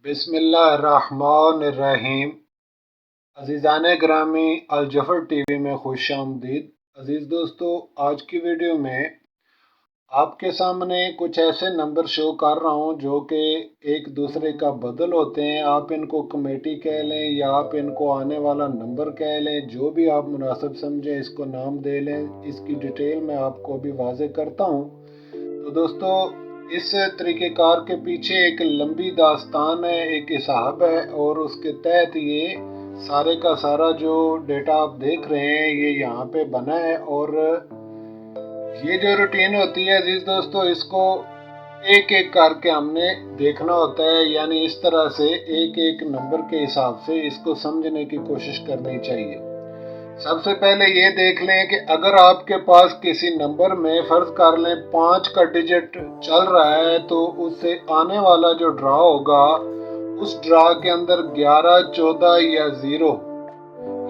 बिस्मिल्लाहिर्रहमानिर्रहीम। अज़ीज़ान ग्रामी अलजफर टीवी में खुश आमदीद। अज़ीज़ दोस्तों, आज की वीडियो में आपके सामने कुछ ऐसे नंबर शो कर रहा हूँ जो कि एक दूसरे का बदल होते हैं। आप इनको कमेटी कह लें या आप इनको आने वाला नंबर कह लें, जो भी आप मुनासिब समझें इसको नाम दे लें। इसकी डिटेल मैं आपको अभी वाज़े करता हूँ। तो दोस्तों, इस तरीक़ेकार के पीछे एक लंबी दास्तान है, एक हिसाब है, और उसके तहत ये सारे का सारा जो डेटा आप देख रहे हैं ये यहाँ पे बना है। और ये जो रूटीन होती है अजीज दोस्तों, इसको एक एक करके हमने देखना होता है, यानी इस तरह से एक एक नंबर के हिसाब से इसको समझने की कोशिश करनी चाहिए। सबसे पहले ये देख लें कि अगर आपके पास किसी नंबर में फर्ज कर लें 5 का डिजिट चल रहा है, तो उससे आने वाला जो ड्रा होगा उस ड्रा के अंदर 11, 14 या 0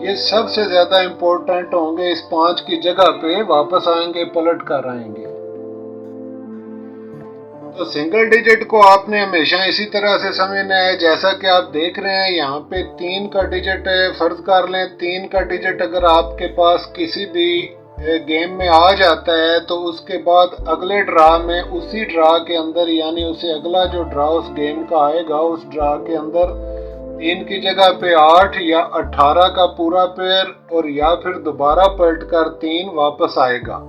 ये सबसे ज्यादा इम्पोर्टेंट होंगे। इस 5 की जगह पे वापस आएंगे, पलट कर आएंगे। तो सिंगल डिजिट को आपने हमेशा इसी तरह से समझना है, जैसा कि आप देख रहे हैं यहाँ पे 3 का डिजिट है। फर्ज कर लें 3 का डिजिट अगर आपके पास किसी भी गेम में आ जाता है, तो उसके बाद अगले ड्रा में उसी ड्रा के अंदर, यानी उसे अगला जो ड्रा उस गेम का आएगा, उस ड्रा के अंदर 3 की जगह पे 8 या 18 का पूरा पेयर, और या फिर दोबारा पलट कर 3 वापस आएगा।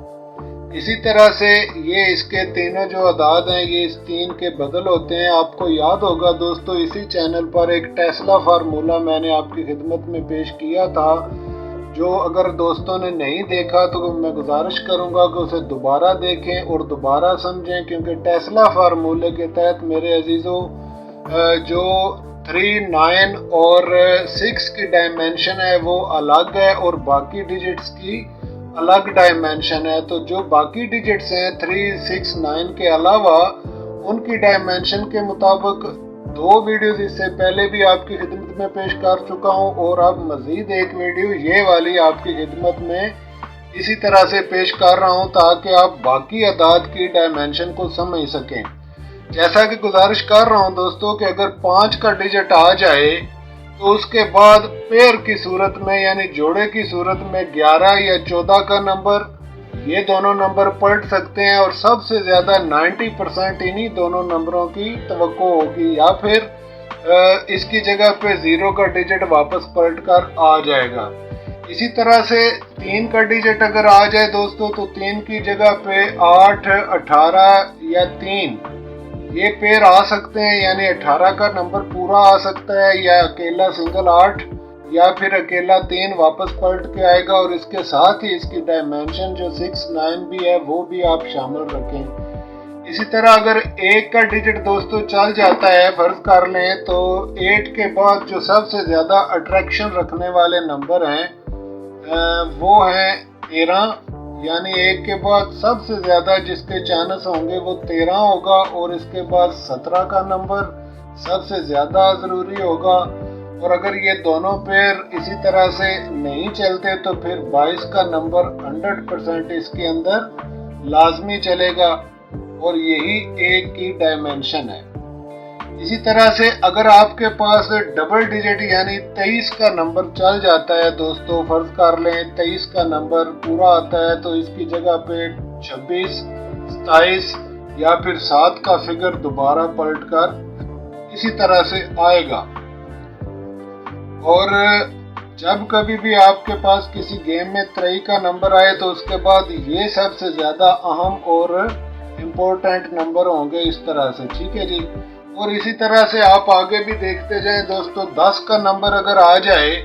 इसी तरह से ये इसके तीनों जो अदाद हैं ये इस 3 के बदल होते हैं। आपको याद होगा दोस्तों, इसी चैनल पर एक टेस्ला फार्मूला मैंने आपकी खिदमत में पेश किया था, जो अगर दोस्तों ने नहीं देखा तो मैं गुजारिश करूंगा कि उसे दोबारा देखें और दोबारा समझें, क्योंकि टेस्ला फार्मूले के तहत मेरे अजीज़ों जो 3, 9 और 6 की डायमेंशन है वो अलग है और बाकी डिजिट्स की अलग डायमेंशन है। तो जो बाकी डिजिट्स हैं 3, 6, 9 के अलावा, उनकी डायमेंशन के मुताबिक 2 वीडियोस इससे पहले भी आपकी खिदमत में पेश कर चुका हूं, और अब मज़ीद एक वीडियो ये वाली आपकी खिदमत में इसी तरह से पेश कर रहा हूं, ताकि आप बाकी अदाद की डायमेंशन को समझ सकें। जैसा कि गुजारिश कर रहा हूं दोस्तों कि अगर 5 का डिजिट आ जाए तो उसके बाद पेयर की सूरत में, यानी जोड़े की सूरत में 11 या 14 का नंबर, ये दोनों नंबर पलट सकते हैं, और सबसे ज़्यादा 90% इन्हीं दोनों नंबरों की तवक्को होगी, या फिर इसकी जगह पे 0 का डिजिट वापस पलट कर आ जाएगा। इसी तरह से 3 का डिजिट अगर आ जाए दोस्तों, तो 3 की जगह पे 8, 18 या 3 ये पेयर आ सकते हैं, यानी 18 का नंबर पूरा आ सकता है, या अकेला सिंगल 8, या फिर अकेला 3 वापस पलट के आएगा। और इसके साथ ही इसकी डायमेंशन जो 6, 9 भी है वो भी आप शामिल रखें। इसी तरह अगर 1 का डिजिट दोस्तों चल जाता है, फर्ज कर लें, तो 8 के बाद जो सबसे ज़्यादा अट्रैक्शन रखने वाले नंबर हैं वो हैं 13, यानी 1 के बाद सबसे ज़्यादा जिसके चांस होंगे वो 13 होगा, और इसके बाद 17 का नंबर सबसे ज़्यादा ज़रूरी होगा। और अगर ये दोनों पेयर इसी तरह से नहीं चलते तो फिर 22 का नंबर 100% इसके अंदर लाजमी चलेगा, और यही 1 की डायमेंशन है। इसी तरह से अगर आपके पास डबल डिजिट यानी 23 का नंबर चल जाता है दोस्तों, फर्ज कर लें 23 का नंबर पूरा आता है, तो इसकी जगह पे 26, 27 या फिर 7 का फिगर दोबारा पलट कर इसी तरह से आएगा। और जब कभी भी आपके पास किसी गेम में 23 का नंबर आए, तो उसके बाद ये सबसे ज़्यादा अहम और इम्पोर्टेंट नंबर होंगे इस तरह से, ठीक है जी। और इसी तरह से आप आगे भी देखते जाएं दोस्तों, 10 का नंबर अगर आ जाए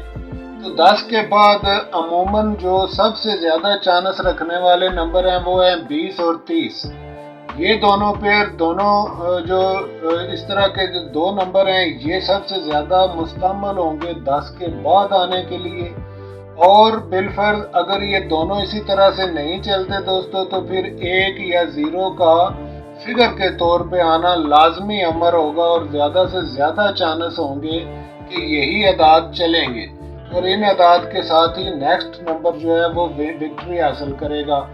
तो 10 के बाद अमूमन जो सबसे ज़्यादा चांस रखने वाले नंबर हैं वो हैं 20 और 30। ये दोनों पेयर, दोनों जो इस तरह के जो 2 नंबर हैं, ये सबसे ज़्यादा मुस्तमल होंगे 10 के बाद आने के लिए। और बिलफर्ज अगर ये दोनों इसी तरह से नहीं चलते दोस्तों, तो फिर 1 या 0 का फिगर के तौर पे आना लाजमी अमर होगा, और ज़्यादा से ज़्यादा चांस होंगे कि यही अदाद चलेंगे, और इन अदाद के साथ ही नेक्स्ट नंबर जो है वो विक्ट्री हासिल करेगा।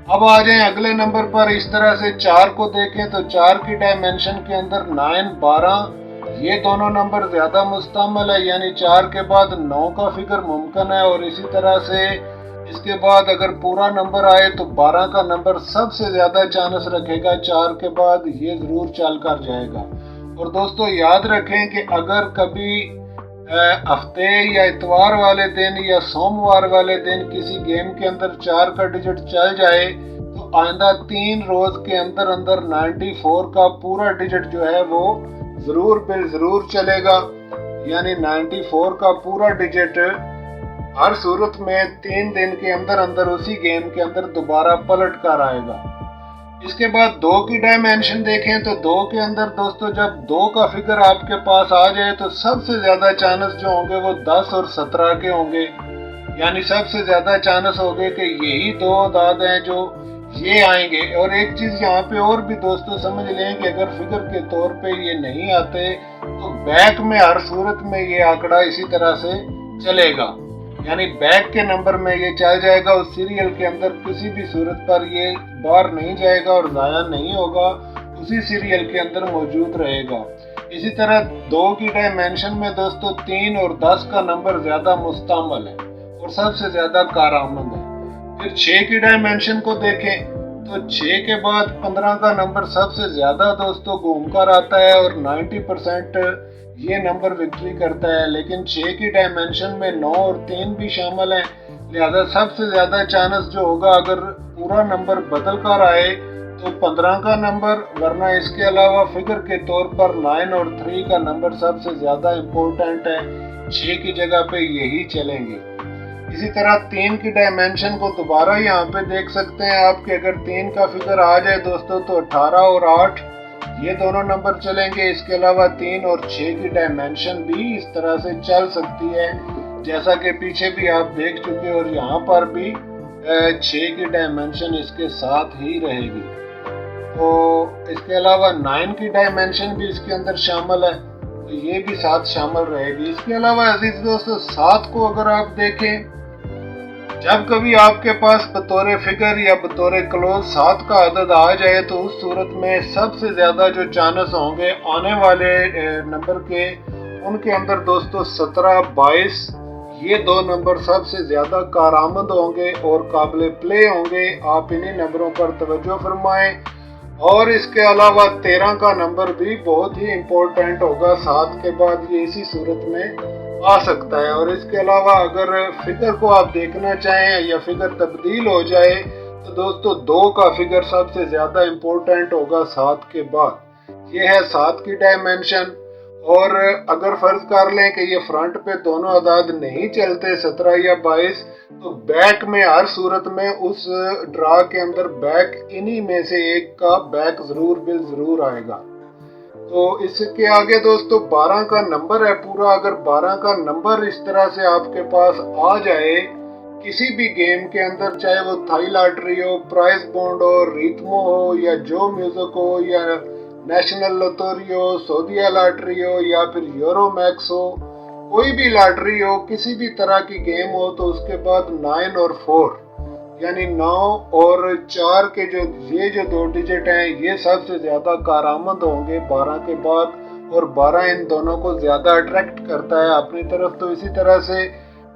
अब आ जाएं अगले नंबर पर। इस तरह से 4 को देखें तो 4 की डायमेंशन के अंदर 9, 12 ये दोनों नंबर ज़्यादा मुस्तमल है, यानी 4 के बाद 9 का फिगर मुमकिन है। और इसी तरह से इसके बाद अगर पूरा नंबर आए तो 12 का नंबर सबसे ज़्यादा चांस रखेगा, 4 के बाद ये ज़रूर चल कर जाएगा। और दोस्तों याद रखें कि अगर कभी हफ्ते या इतवार वाले दिन या सोमवार वाले दिन किसी गेम के अंदर 4 का डिजिट चल जाए तो आइंदा 3 रोज़ के अंदर अंदर 94 का पूरा डिजिट जो है वो ज़रूर बिल ज़रूर चलेगा। यानी 94 का पूरा डिजिट हर सूरत में 3 दिन के अंदर अंदर उसी गेम के अंदर दोबारा पलट कर आएगा। इसके बाद 2 की डायमेंशन देखें तो 2 के अंदर दोस्तों जब 2 का फिगर आपके पास आ जाए तो सबसे ज़्यादा चांस जो होंगे वो 10 और 17 के होंगे। यानी सबसे ज़्यादा चांस होंगे कि यही 2 अदाद हैं जो ये आएंगे। और एक चीज़ यहाँ पे और भी दोस्तों समझ लें कि अगर फिगर के तौर पे ये नहीं आते तो बैक में हर सूरत में ये आंकड़ा इसी तरह से चलेगा। यानी बैक के नंबर में ये चल जाएगा, उस सीरियल के अंदर किसी भी सूरत पर ये बाहर नहीं जाएगा और ज़ाया नहीं होगा, उसी सीरियल के अंदर मौजूद रहेगा। इसी तरह 2 की डायमेंशन में दोस्तों 3 और 10 का नंबर ज़्यादा मुस्तमल है और सबसे ज़्यादा कारआमद है। फिर 6 की डायमेंशन को देखें तो 6 के बाद 15 का नंबर सबसे ज़्यादा दोस्तों घूम कर आता है और 90% ये नंबर विक्ट्री करता है। लेकिन 6 की डायमेंशन में 9 और 3 भी शामिल हैं, लिहाजा सबसे ज़्यादा चांस जो होगा अगर पूरा नंबर बदल कर आए तो 15 का नंबर, वरना इसके अलावा फिगर के तौर पर 9 और 3 का नंबर सबसे ज़्यादा इम्पोर्टेंट है, 6 की जगह पे यही चलेंगे। इसी तरह 3 की डायमेंशन को दोबारा यहाँ पे देख सकते हैं आप कि अगर 3 का फिगर आ जाए दोस्तों तो 18 और 8 ये दोनों नंबर चलेंगे। इसके अलावा 3 और 6 की डायमेंशन भी इस तरह से चल सकती है, जैसा कि पीछे भी आप देख चुके, और यहाँ पर भी 6 की डायमेंशन इसके साथ ही रहेगी। तो इसके अलावा 9 की डायमेंशन भी इसके अंदर शामिल है, तो ये भी साथ शामिल रहेगी। इसके अलावा अजीज दोस्तों 7 को अगर आप देखें, जब कभी आपके पास बतौर फिगर या बतौर क्लोज 7 का अदद आ जाए तो उस सूरत में सबसे ज़्यादा जो चांस होंगे आने वाले नंबर के, उनके अंदर दोस्तों 17, 22 ये 2 नंबर सबसे ज़्यादा कारआमद होंगे और काबिल प्ले होंगे। आप इन्हीं नंबरों पर तवज्जो फरमाएं। और इसके अलावा 13 का नंबर भी बहुत ही इम्पोर्टेंट होगा, 7 के बाद ये इसी सूरत में आ सकता है। और इसके अलावा अगर फिगर को आप देखना चाहें या फिगर तब्दील हो जाए तो दोस्तों 2 का फिगर सबसे ज़्यादा इम्पोर्टेंट होगा 7 के बाद। ये है 7 की डायमेंशन। और अगर फ़र्ज कर लें कि ये फ्रंट पे दोनों अदाद नहीं चलते 17 या 22, तो बैक में हर सूरत में उस ड्रा के अंदर बैक इन्हीं में से एक का बैक ज़रूर बिल ज़रूर आएगा। तो इसके आगे दोस्तों 12 का नंबर है पूरा। अगर 12 का नंबर इस तरह से आपके पास आ जाए किसी भी गेम के अंदर, चाहे वो थाई लॉटरी हो, प्राइस बॉन्ड हो, रिथमो हो, या जो म्यूजिक हो, या नेशनल लॉटरी हो, सऊदीया लॉटरी हो, या फिर यूरो मैक्स हो, कोई भी लॉटरी हो, किसी भी तरह की गेम हो, तो उसके बाद 9 और 4 यानी 9 और 4 के जो 2 डिजिट हैं ये सबसे ज़्यादा कारआमद होंगे 12 के बाद। और 12 इन दोनों को ज़्यादा अट्रैक्ट करता है अपनी तरफ। तो इसी तरह से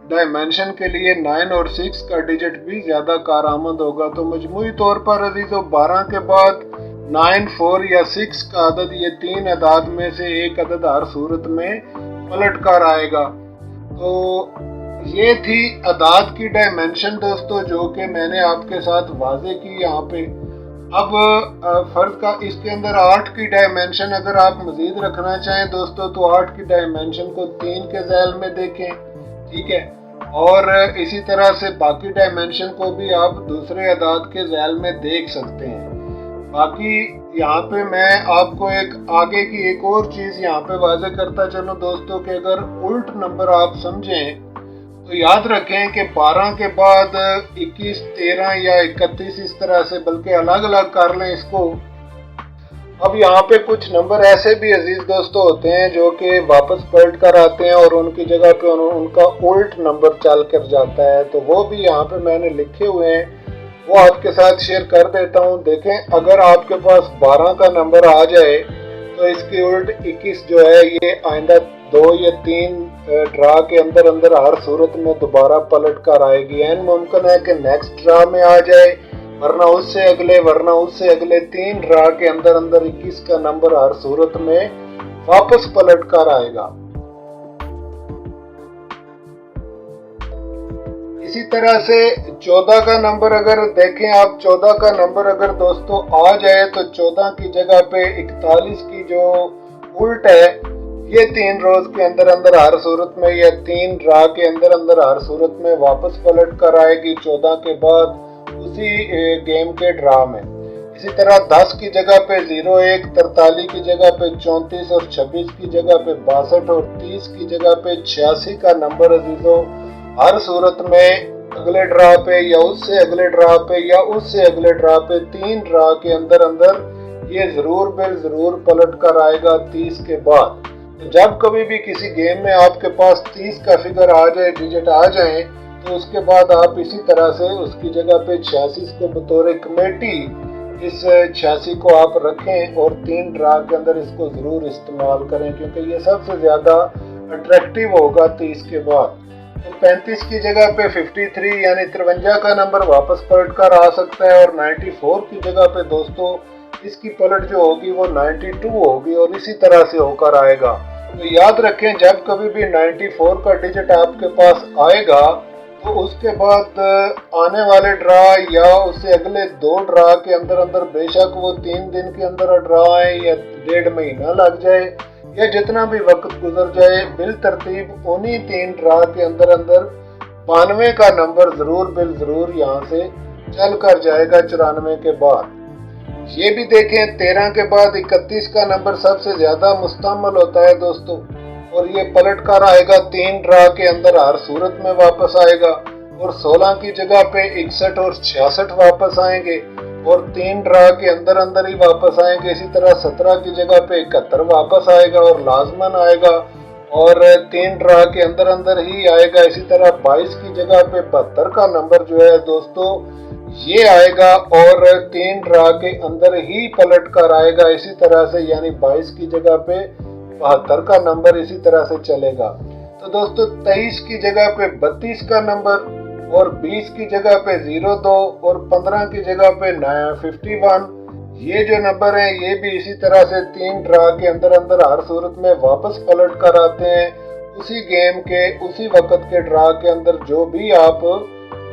डायमेंशन के लिए 9 और 6 का डिजिट भी ज़्यादा कारआमद होगा। तो मजमूई तौर पर अजीज़ों 12 के बाद 9, 4 या 6 का अदद, ये 3 अदाद में से एक अदद हर सूरत में पलट कर आएगा। तो ये थी अदाद की डायमेंशन दोस्तों, जो कि मैंने आपके साथ वाजे की यहाँ पे। अब फर्ज का इसके अंदर 8 की डायमेंशन अगर आप मज़ीद रखना चाहें दोस्तों तो 8 की डायमेंशन को 3 के ज़ैल में देखें, ठीक है। और इसी तरह से बाकी डायमेंशन को भी आप दूसरे अदाद के ज़ैल में देख सकते हैं। बाकी यहाँ पे मैं आपको एक आगे की एक और चीज़ यहाँ पे वाजे करता चलूँ दोस्तों कि अगर उल्ट नंबर आप समझें तो याद रखें कि 12 के बाद 21, 13 या 31 इस तरह से, बल्कि अलग अलग कर लें इसको। अब यहाँ पे कुछ नंबर ऐसे भी अजीज दोस्तों होते हैं जो कि वापस पलट कर आते हैं और उनकी जगह पे उनका उल्ट नंबर चल कर जाता है। तो वो भी यहाँ पे मैंने लिखे हुए हैं, वो आपके साथ शेयर कर देता हूँ। देखें, अगर आपके पास 12 का नंबर आ जाए तो इसकी उल्ट 21 जो है ये आइंदा 2 या 3 ड्रा के अंदर अंदर हर सूरत में दोबारा पलट कर आएगी। एन मुमकिन है कि नेक्स्ट ड्रा में आ जाए, वरना उससे अगले 3 ड्रा के अंदर अंदर 21 का नंबर हर सूरत में वापस पलट कर आएगा। इसी तरह से 14 का नंबर अगर देखें आप, 14 का नंबर अगर दोस्तों आ जाए तो 14 की जगह पे 41 की जो उल्ट है ये 3 रोज के अंदर अंदर हर सूरत में या 3 ड्रा के अंदर अंदर हर सूरत में वापस पलट कर आएगी 14 के बाद उसी गेम के ड्रा में। इसी तरह 10 की जगह पे 01, 43 की जगह पे 34 और 26 की जगह पे 62 और 30 की जगह पे 86 का नंबर अजीजों हर सूरत में अगले ड्रा पे या उससे अगले ड्रा पे या उससे अगले ड्रा पे 3 ड्रा के अंदर अंदर ये जरूर बिल जरूर पलट कर आएगा 30 के बाद। तो जब कभी भी किसी गेम में आपके पास 30 का फिगर आ जाए, डिजिट आ जाए, तो उसके बाद आप इसी तरह से उसकी जगह पे 86 को बतौर कमेटी इस 86 को आप रखें और 3 ड्रा के अंदर इसको जरूर इस्तेमाल करें, क्योंकि ये सबसे ज्यादा अट्रैक्टिव होगा 30 के बाद। तो 35 की जगह पे 53 यानी 53 का नंबर वापस पलट कर आ सकता है और 94 की जगह पे दोस्तों इसकी पलट जो होगी वो 92 होगी और इसी तरह से होकर आएगा। तो याद रखें जब कभी भी 94 का डिजिट आपके पास आएगा तो उसके बाद आने वाले ड्रा या उससे अगले 2 ड्रा के अंदर अंदर बेशक वो 3 दिन के अंदर ड्रा आए या 1.5 महीना लग जाए या जितना भी वक्त गुजर जाए, बिल तरतीब उन्हीं 3 ड्रा के अंदर अंदर 92 का नंबर जरूर बिल जरूर यहाँ से चल कर जाएगा 94 के बाद। ये भी देखें 13 के बाद 31 का नंबर सबसे ज्यादा मुस्तमल होता है दोस्तों और ये पलट कर आएगा 3 ड्रा के अंदर हर सूरत में वापस आएगा और 16 की जगह पे 61 और 66 वापस आएंगे और 3 ड्रा के अंदर अंदर ही वापस आएंगे। इसी तरह 17 की जगह पे 71 वापस आएगा और लाजमन आएगा और 3 ड्रा के अंदर अंदर ही आएगा। इसी तरह 22 की जगह पे 72 का नंबर जो है दोस्तों ये आएगा और 3 ड्रा के अंदर ही पलट कर आएगा इसी तरह से, यानी 22 की जगह पे 72 का नंबर इसी तरह से चलेगा। तो दोस्तों 23 की जगह पे 32 का नंबर और 20 की जगह पे 02 और 15 की जगह पे 51 ये जो नंबर हैं ये भी इसी तरह से 3 ड्रा के अंदर अंदर हर सूरत में वापस पलट कर आते हैं उसी गेम के उसी वक्त के ड्रा के अंदर। जो भी आप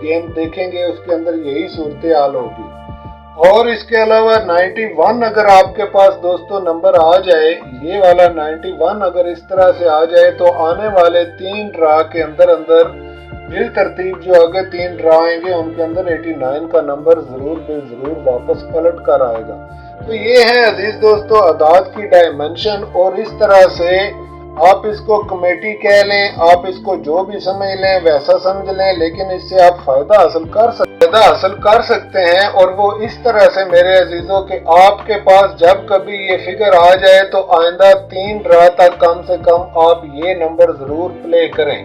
गेम देखेंगे उसके अंदर यही सूरत हाल होगी। और इसके अलावा 91 अगर आपके पास दोस्तों नंबर आ जाए, ये वाला 91 अगर इस तरह से आ जाए तो आने वाले 3 ड्रा के अंदर अंदर बिल तरतीब जो आगे 3 ड्रा आएंगे उनके अंदर 89 का नंबर जरूर बिल जरूर वापस पलट कर आएगा। तो ये है अजीज दोस्तों अदाद की डायमेंशन और इस तरह से आप इसको कमेटी कह लें, आप इसको जो भी समझ लें वैसा समझ लें, लेकिन इससे आप फायदा हासिल कर सकते हैं। और वो इस तरह से मेरे अजीजों के आपके पास जब कभी ये फिगर आ जाए तो आइंदा 3 ड्रा तक कम से कम आप ये नंबर जरूर प्ले करें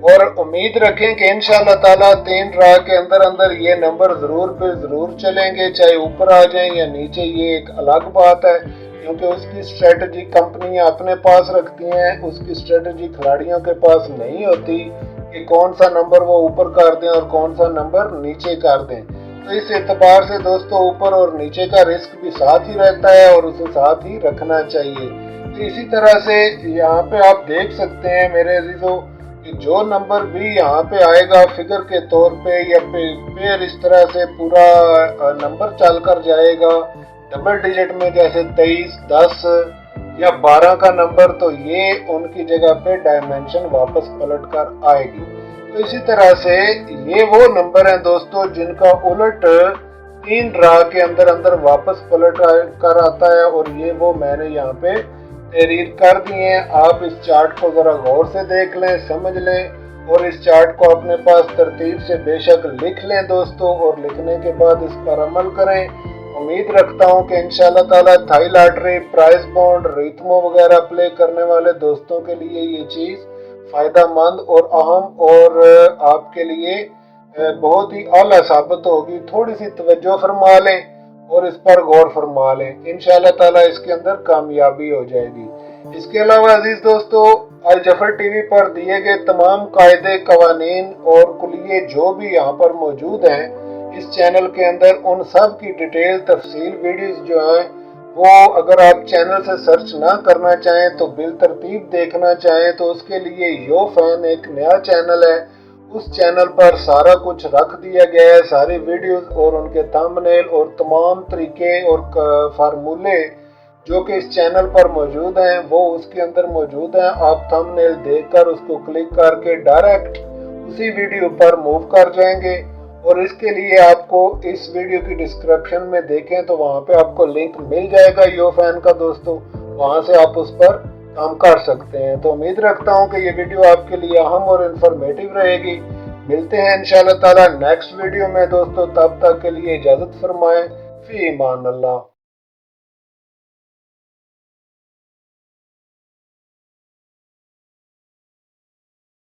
और उम्मीद रखें कि इंशाअल्लाह ताला 3 ड्रा के अंदर अंदर ये नंबर जरूर चलेंगे, चाहे ऊपर आ जाएं या नीचे, ये एक अलग बात है क्योंकि उसकी स्ट्रेटजी कंपनियां अपने पास रखती हैं, उसकी स्ट्रेटजी खिलाड़ियों के पास नहीं होती कि कौन सा नंबर वो ऊपर कर दें और कौन सा नंबर नीचे कर दें। तो इस एतबार से दोस्तों ऊपर और नीचे का रिस्क भी साथ ही रहता है और उसे साथ ही रखना चाहिए। तो इसी तरह से यहाँ पे आप देख सकते हैं मेरे अजीजों कि जो नंबर भी यहाँ पे आएगा फिगर के तौर पे या पेयर इस तरह से पूरा नंबर चल कर जाएगा डबल डिजिट में, जैसे 23, 10 या 12 का नंबर, तो ये उनकी जगह पे डायमेंशन वापस पलट कर आएगी। तो इसी तरह से ये वो नंबर हैं दोस्तों जिनका उलट 3 ड्रा के अंदर अंदर वापस पलट कर आता है और ये वो मैंने यहाँ पे तहरीर कर दिए हैं। आप इस चार्ट को जरा गौर से देख लें, समझ लें और इस चार्ट को अपने पास तरतीब से बेशक लिख लें दोस्तों और लिखने के बाद इस पर अमल करें। उम्मीद रखता हूं कि इंशाल्लाह ताला थाई लॉटरी, प्राइस बॉन्ड, रिथमो वगैरह प्ले करने वाले दोस्तों के लिए ये चीज़ फ़ायदेमंद और अहम और आपके लिए बहुत ही आला साबित होगी। थोड़ी सी तवज्जो फरमा लें और इस पर गौर फरमा लें। इंशाअल्लाह ताला इसके अंदर कामयाबी हो जाएगी। इसके अलावा अजीज दोस्तों, अल जफर टीवी पर दिए गए तमाम कायदे, कवानीन और कुलिये जो भी यहाँ पर मौजूद हैं इस चैनल के अंदर, उन सब की डिटेल तफसील वीडियोस जो हैं वो अगर आप चैनल से सर्च ना करना चाहें तो बिल तरतीब देखना चाहें तो उसके लिए यो फैन एक नया चैनल है, उस चैनल पर सारा कुछ रख दिया गया है। सारी वीडियोस और उनके थंबनेल और तमाम तरीके और फार्मूले जो कि इस चैनल पर मौजूद हैं वो उसके अंदर मौजूद हैं। आप थंबनेल देखकर उसको क्लिक करके डायरेक्ट उसी वीडियो पर मूव कर जाएंगे और इसके लिए आपको इस वीडियो की डिस्क्रिप्शन में देखें तो वहाँ पे आपको लिंक मिल जाएगा यो फैन का दोस्तों, वहाँ से आप उस पर काम कर सकते हैं। तो उम्मीद रखता हूँ कि ये वीडियो आपके लिए अहम और इन्फॉर्मेटिव रहेगी। मिलते हैं इंशाअल्लाह ताला नेक्स्ट वीडियो में दोस्तों, तब तक के लिए इजाज़त फरमाएं। फी ईमान अल्लाह।